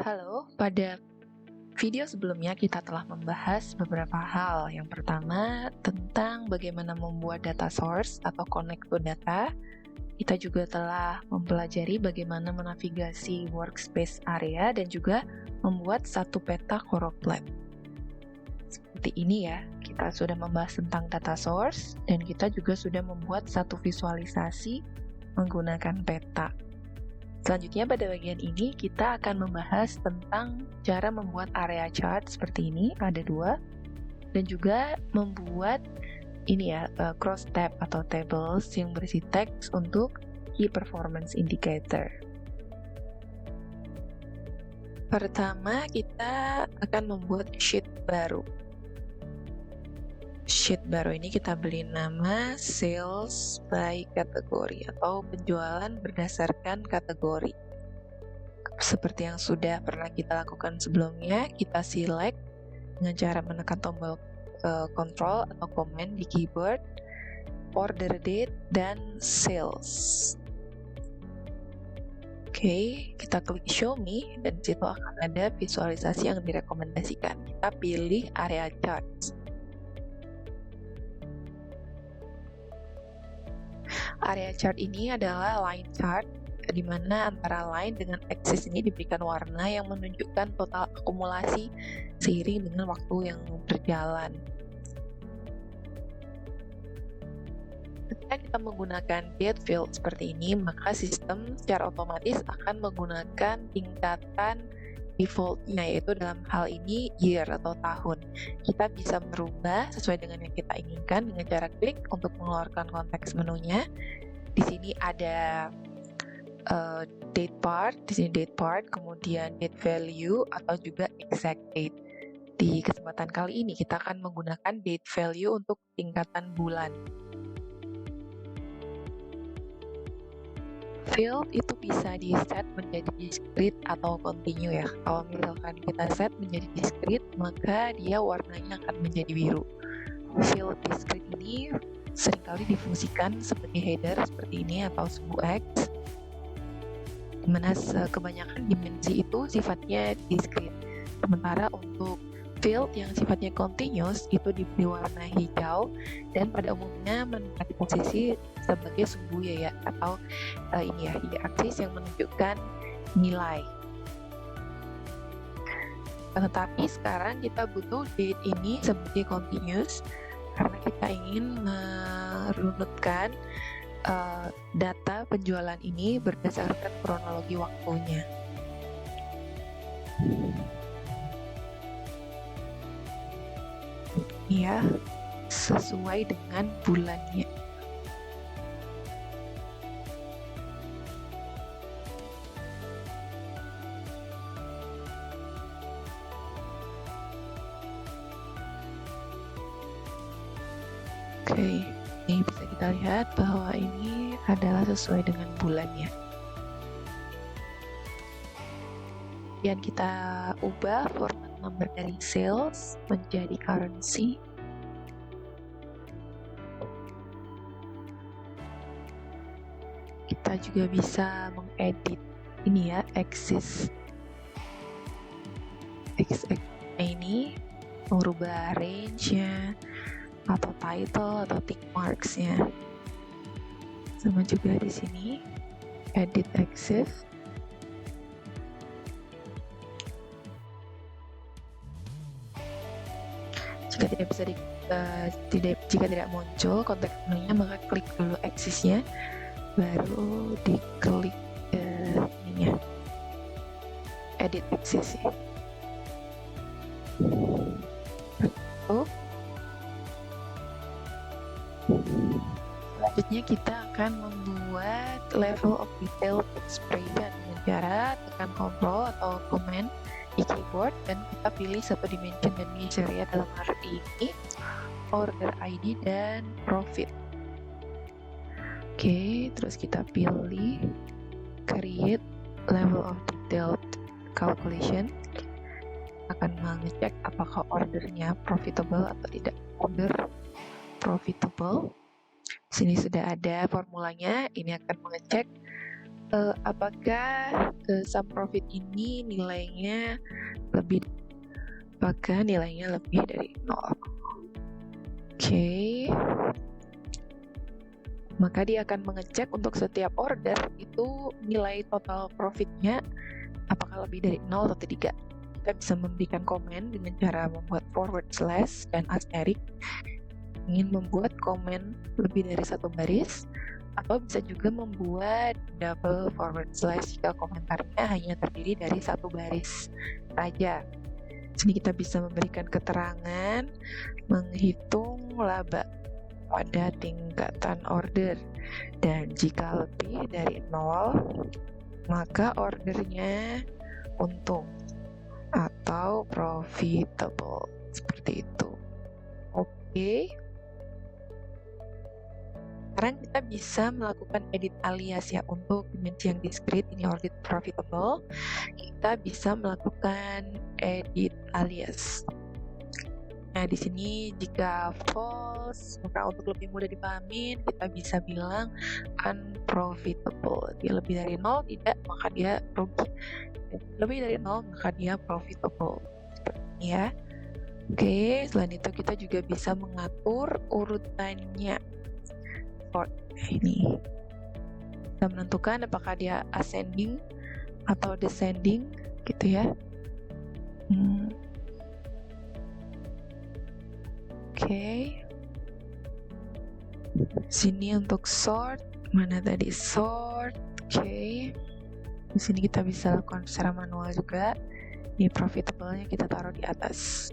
Halo, pada video sebelumnya kita telah membahas beberapa hal. Yang pertama tentang bagaimana membuat data source atau connect to data. Kita juga telah mempelajari bagaimana menavigasi workspace area dan juga membuat satu peta choropleth. Seperti ini ya, kita sudah membahas tentang data source dan kita juga sudah membuat satu visualisasi menggunakan peta. Selanjutnya pada bagian ini kita akan membahas tentang cara membuat area chart seperti ini, ada dua, dan juga membuat ini ya, cross tab atau tables yang berisi teks untuk key performance indicator. Pertama kita akan membuat sheet baru. Sheet baru ini kita beri nama sales by kategori atau penjualan berdasarkan kategori. Seperti yang sudah pernah kita lakukan sebelumnya, kita select dengan cara menekan tombol control atau command di keyboard, order date, dan sales. Oke, kita klik show me dan di situ akan ada visualisasi yang direkomendasikan. Kita pilih area charts. Area chart ini adalah line chart, di mana antara line dengan axis ini diberikan warna yang menunjukkan total akumulasi seiring dengan waktu yang berjalan. Ketika kita menggunakan date field seperti ini, maka sistem secara otomatis akan menggunakan tingkatan defaultnya, yaitu dalam hal ini year atau tahun. Kita bisa merubah sesuai dengan yang kita inginkan dengan cara klik untuk mengeluarkan konteks menunya. Di sini ada date part, di sini date part, kemudian date value atau juga exact date. Di kesempatan kali ini kita akan menggunakan date value untuk tingkatan bulan. Field itu bisa di set menjadi discrete atau continue ya. Kalau misalkan kita set menjadi discrete, maka dia warnanya akan menjadi biru. Field discrete ini seringkali difungsikan sebagai header seperti ini atau sebuah X, dimana kebanyakan dimensi itu sifatnya discrete. Sementara untuk field yang sifatnya continuous itu diberi warna hijau dan pada umumnya menempati posisi sebagai sumbu ya atau ini ya y-axis yang menunjukkan nilai. Tetapi sekarang kita butuh date ini sebagai continuous karena kita ingin merunutkan data penjualan ini berdasarkan kronologi waktunya. Ya, sesuai dengan bulannya. Oke, ini bisa kita lihat bahwa ini adalah sesuai dengan bulannya. Kemudian kita ubah format number dari sales menjadi currency. Kita juga bisa mengedit ini ya, axis ini, merubah range-nya atau title atau tick marks-nya. Sama juga di sini, edit axis. Jika tidak bisa jika tidak muncul konteks menunya, maka klik dulu axisnya, baru diklik ininya, edit axis ya. Selanjutnya kita akan membuat level of detail expression dengan cara tekan control atau command di keyboard dan kita pilih satu dimension dan measure ya, dalam arti ini order ID dan profit. Oke, terus kita pilih create level of detailed calculation. Akan mengecek apakah ordernya profitable atau tidak. Order profitable. Sini sudah ada formulanya. Ini akan mengecek apakah sum profit ini nilainya lebih dari 0. Oke. Maka dia akan mengecek untuk setiap order itu nilai total profitnya apakah lebih dari 0 atau tidak. Kita bisa memberikan komen dengan cara membuat forward slash dan asterisk. Ingin membuat komen lebih dari satu baris, atau bisa juga membuat double forward slash jika komentarnya hanya terdiri dari satu baris saja. Sini kita bisa memberikan keterangan menghitung laba pada tingkatan order, dan jika lebih dari 0 maka ordernya untung atau profitable, seperti itu. Oke. Sekarang kita bisa melakukan edit alias ya. Untuk dimensi yang discrete ini order profitable, kita bisa melakukan edit alias. Nah, di sini jika false, maka untuk lebih mudah dipahamin, kita bisa bilang unprofitable. Dia lebih dari 0, tidak, maka dia rugi. Lebih dari 0, maka dia profitable. Seperti ini ya. Oke, selain itu kita juga bisa mengatur urutannya. Sort. Ini. Kita menentukan apakah dia ascending atau descending, gitu ya. Oke. Sini untuk sort, mana tadi sort. Oke. Di sini kita bisa lakukan secara manual juga. Ini profitable-nya kita taruh di atas.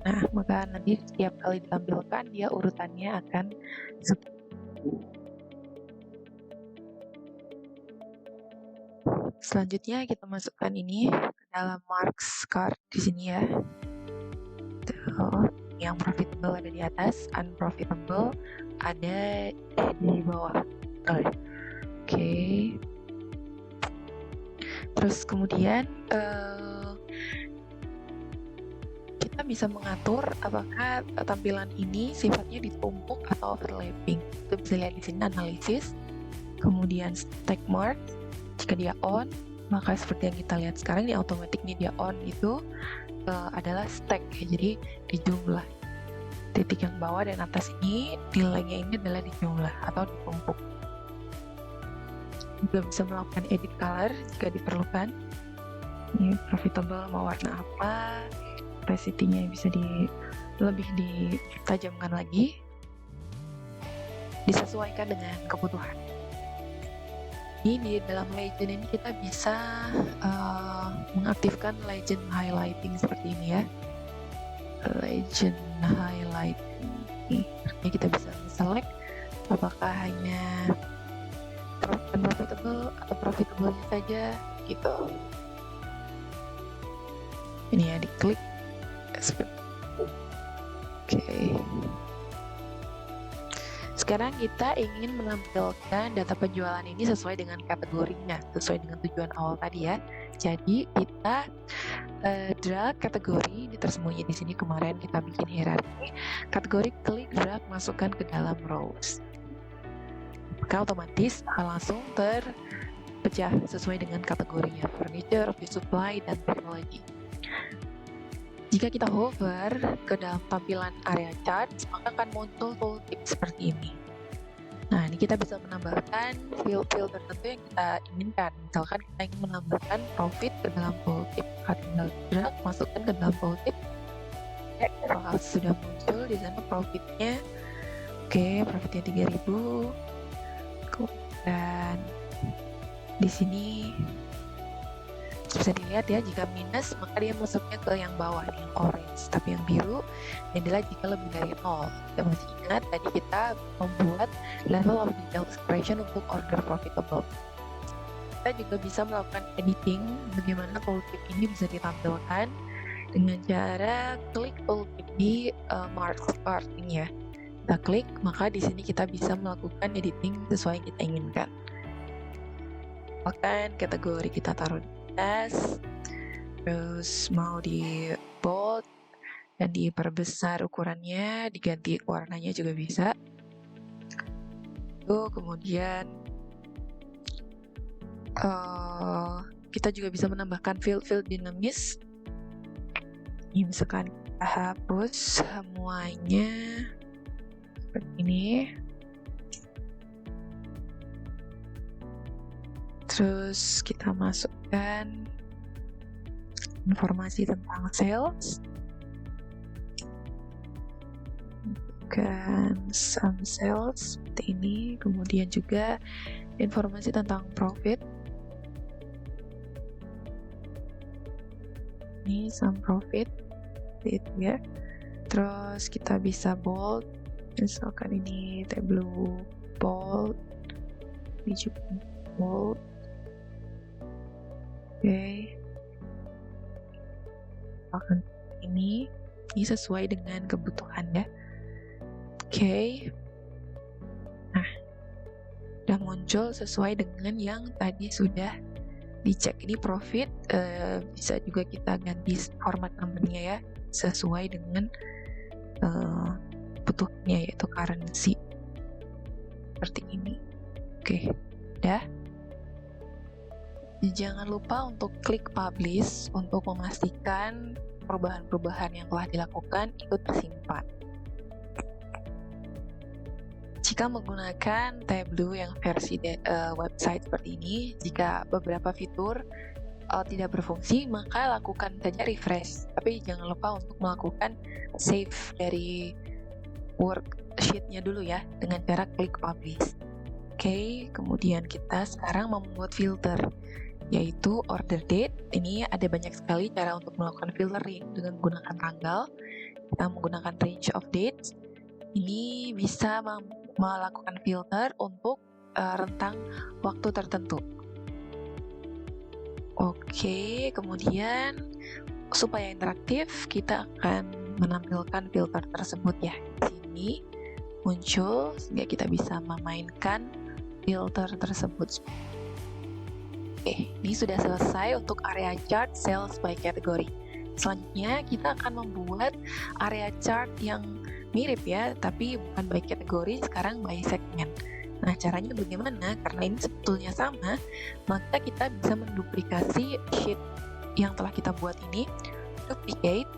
Nah, maka nanti setiap kali ditampilkan dia urutannya akan selanjutnya kita masukkan ini ke dalam marks card di sini ya. Tuh. Yang profitable ada di atas, unprofitable ada di bawah. Oke. Terus kemudian kita bisa mengatur apakah tampilan ini sifatnya ditumpuk atau overlapping. Kita bisa lihat di sini analisis, kemudian stack mark. Jika dia on, maka seperti yang kita lihat sekarang ini automatic nih dia on itu adalah stack ya, jadi dijumlah. Titik yang bawah dan atas ini nilainya ini adalah dijumlah atau ditumpuk. Juga bisa melakukan edit color jika diperlukan. Ini profitable mau warna apa, opacity-nya bisa lebih ditajamkan lagi, disesuaikan dengan kebutuhan. Ini di dalam legend ini kita bisa mengaktifkan legend highlighting seperti ini ya. Legend highlighting ini artinya kita bisa select apakah hanya unprofitable atau profitable saja gitu. Ini ya, diklik oke. Sekarang kita ingin menampilkan data penjualan ini sesuai dengan kategorinya, sesuai dengan tujuan awal tadi ya. Jadi kita drag kategori, ini tersembunyi di sini. Kemarin kita bikin hierarki kategori, klik drag masukkan ke dalam rows, maka otomatis langsung terpecah sesuai dengan kategorinya, furniture, office supply, dan teknologi. Jika kita hover ke dalam tampilan area chart, maka akan muncul tooltip seperti ini. Nah, ini kita bisa menambahkan field-field tertentu yang kita inginkan. Misalkan kita ingin menambahkan profit ke dalam tooltip, tinggal drag masukkan ke dalam tooltip. Apakah sudah muncul di sana profitnya? Oke, profitnya 3.000. Dan di sini bisa dilihat ya, jika minus maka dia masuknya ke yang bawah, yang orange. Tapi yang biru adalah jika lebih dari 0. Kita masih ingat tadi kita membuat level of detail expression untuk order profitable. Kita juga bisa melakukan editing bagaimana tooltip ini bisa ditampilkan dengan cara klik tooltip di marks card ini ya. Kita klik, maka di sini kita bisa melakukan editing sesuai yang kita inginkan. Bahkan kategori kita taruh di atas, terus mau di bold dan diperbesar ukurannya, diganti warnanya juga bisa. Kemudian kita juga bisa menambahkan field dinamis. Ini misalkan kita hapus semuanya seperti ini. Terus kita masukkan informasi tentang sales, masukkan sum sales seperti ini, kemudian juga informasi tentang profit. Ini sum profit itu ya. Terus kita bisa bold, misalkan ini Tableau bold, ini juga bold. Oke, akan ini sesuai dengan kebutuhan ya. Oke, nah udah muncul sesuai dengan yang tadi sudah dicek. Ini profit, bisa juga kita ganti format numbernya ya sesuai dengan kebutuhannya, yaitu currency seperti ini. Oke, udah. Jangan lupa untuk klik publish untuk memastikan perubahan-perubahan yang telah dilakukan ikut tersimpan. Jika menggunakan Tableau yang versi website seperti ini, jika beberapa fitur tidak berfungsi, maka lakukan saja refresh. Tapi jangan lupa untuk melakukan save dari worksheet-nya dulu ya, dengan cara klik publish. Oke, kemudian kita sekarang membuat filter, yaitu order date. Ini ada banyak sekali cara untuk melakukan filtering dengan menggunakan tanggal. Kita menggunakan range of dates. Ini bisa melakukan filter untuk rentang waktu tertentu. Oke, kemudian supaya interaktif, kita akan menampilkan filter tersebut ya. Di sini muncul sehingga kita bisa memainkan filter tersebut. Oke, ini sudah selesai untuk area chart sales by category. Selanjutnya kita akan membuat area chart yang mirip ya, tapi bukan by kategori, sekarang by segmen. Nah, caranya bagaimana? Karena ini sebetulnya sama, maka kita bisa menduplikasi sheet yang telah kita buat ini, duplicate,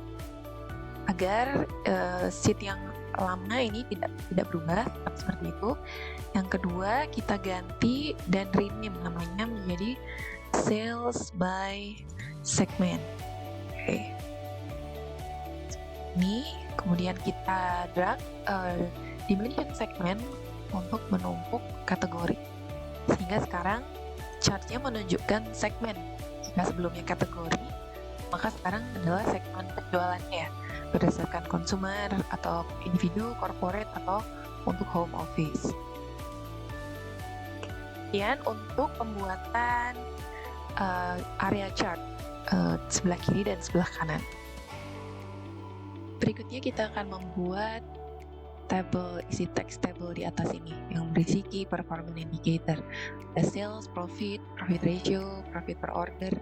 agar sheet yang lama ini tidak berubah, tetap seperti itu. Yang kedua, kita ganti dan rename namanya menjadi sales by segment. Oke. Ini kemudian kita drag dimension segment untuk menumpuk kategori, sehingga sekarang chartnya menunjukkan segmen. Jika sebelumnya kategori, maka sekarang adalah segmen penjualannya ya, berdasarkan consumer atau individu, corporate, atau untuk home office. Kemudian untuk pembuatan area chart sebelah kiri dan sebelah kanan. Berikutnya kita akan membuat tabel isi text table di atas ini yang berisi key performance indicator. Ada sales, profit ratio, profit per order,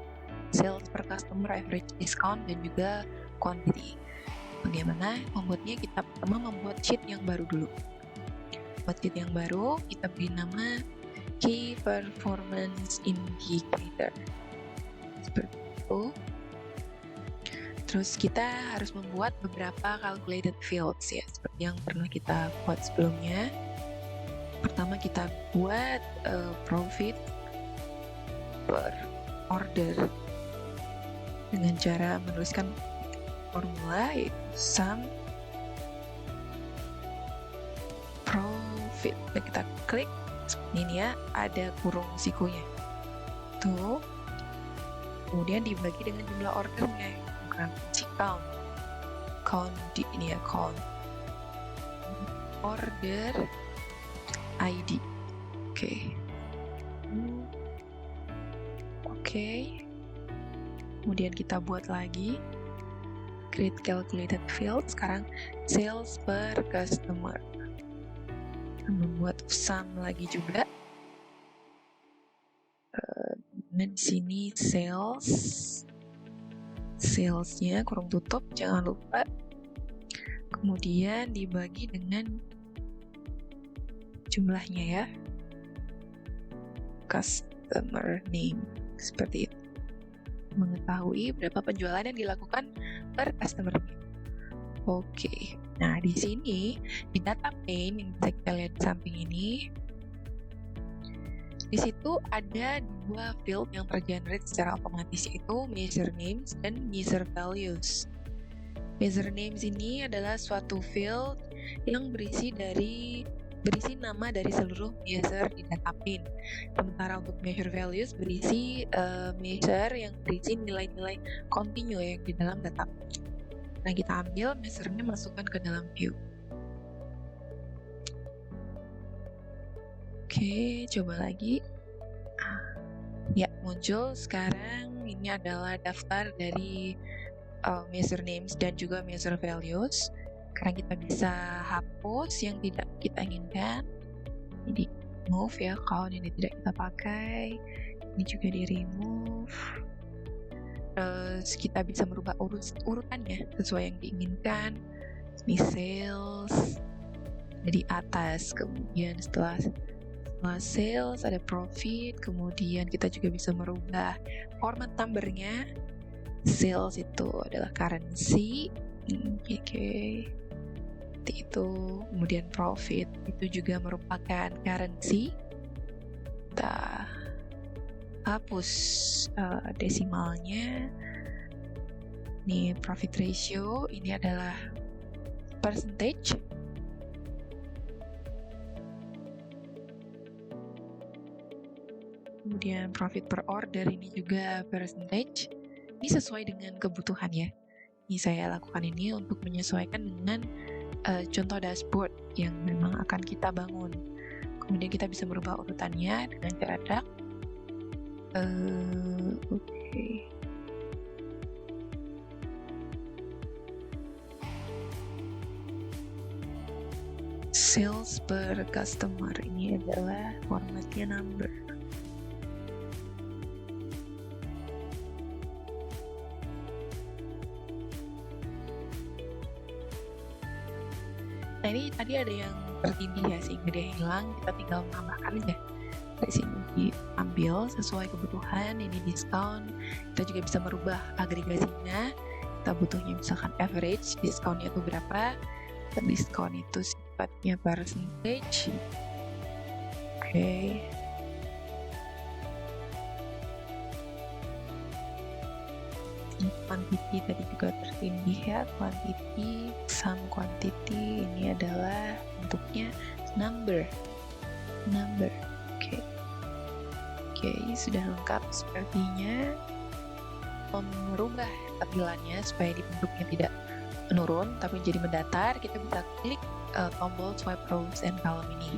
sales per customer, average discount, dan juga quantity. Bagaimana membuatnya? Kita pertama membuat sheet yang baru dulu. Buat sheet yang baru, kita beri nama key performance indicator. Seperti itu. Terus kita harus membuat beberapa calculated fields ya, seperti yang pernah kita buat sebelumnya. Pertama kita buat profit per order dengan cara menuliskan formula, yaitu sum profit. Dan kita klik seperti ini ya, ada kurung sikunya. Tuh. Kemudian dibagi dengan jumlah ordernya. Count di ini ya, count order ID. Oke. Kemudian kita buat lagi create calculated field. Sekarang sales per customer. Membuat sum lagi juga. Nah di sini salesnya kurung tutup, jangan lupa. Kemudian dibagi dengan jumlahnya ya, customer name. Seperti itu. Mengetahui berapa penjualan yang dilakukan per customer name. Oke. Nah, di sini di data pane yang bisa kita lihat di samping ini, di situ ada dua field yang tergenerate secara otomatis, yaitu measure names dan measure values. Measure names ini adalah suatu field yang berisi nama dari seluruh measure di data pane. Sementara untuk measure values berisi measure yang berisi nilai-nilai continue yang di dalam data pane. Nah, kita ambil measure-nya, masukkan ke dalam view. Oke, coba lagi. Ya, muncul sekarang. Ini adalah daftar dari measure names dan juga measure values. Sekarang kita bisa hapus yang tidak kita inginkan. Jadi remove ya, kalau ini tidak kita pakai. Ini juga di remove. Terus kita bisa merubah urutannya sesuai yang diinginkan. Ini sales di atas, kemudian setelah sales ada profit, kemudian kita juga bisa merubah format numbernya. Sales itu adalah currency, seperti itu. Kemudian profit itu juga merupakan currency. Kita hapus desimalnya. Ini profit ratio, ini adalah percentage. Kemudian profit per order ini juga percentage. Ini sesuai dengan kebutuhan ya. Ini saya lakukan ini untuk menyesuaikan dengan contoh dashboard yang memang akan kita bangun. Kemudian kita bisa merubah urutannya dengan cara drag. Oke. Sales per customer ini adalah formatnya number. Nah, ini tadi ada yang tertindih ya, sehingga dia hilang. Kita tinggal menambahkan aja. Di sini diambil sesuai kebutuhan. Ini diskon. Kita juga bisa merubah agregasinya. Kita butuhnya misalkan average, diskonnya itu berapa. Diskon itu sifatnya percentage. Oke. Quantity tadi juga tertindih ya, quantity, sum quantity ini adalah bentuknya number. Oke, sudah lengkap sepertinya. Merubah tampilannya supaya di bentuknya tidak menurun tapi jadi mendatar, kita bisa klik tombol swipe rows and column ini.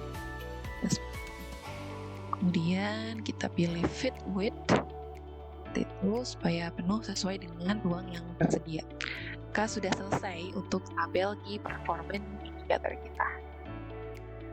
Kemudian kita pilih fit width itu supaya penuh sesuai dengan ruang yang tersedia. Maka sudah selesai untuk tabel key performance indicator kita.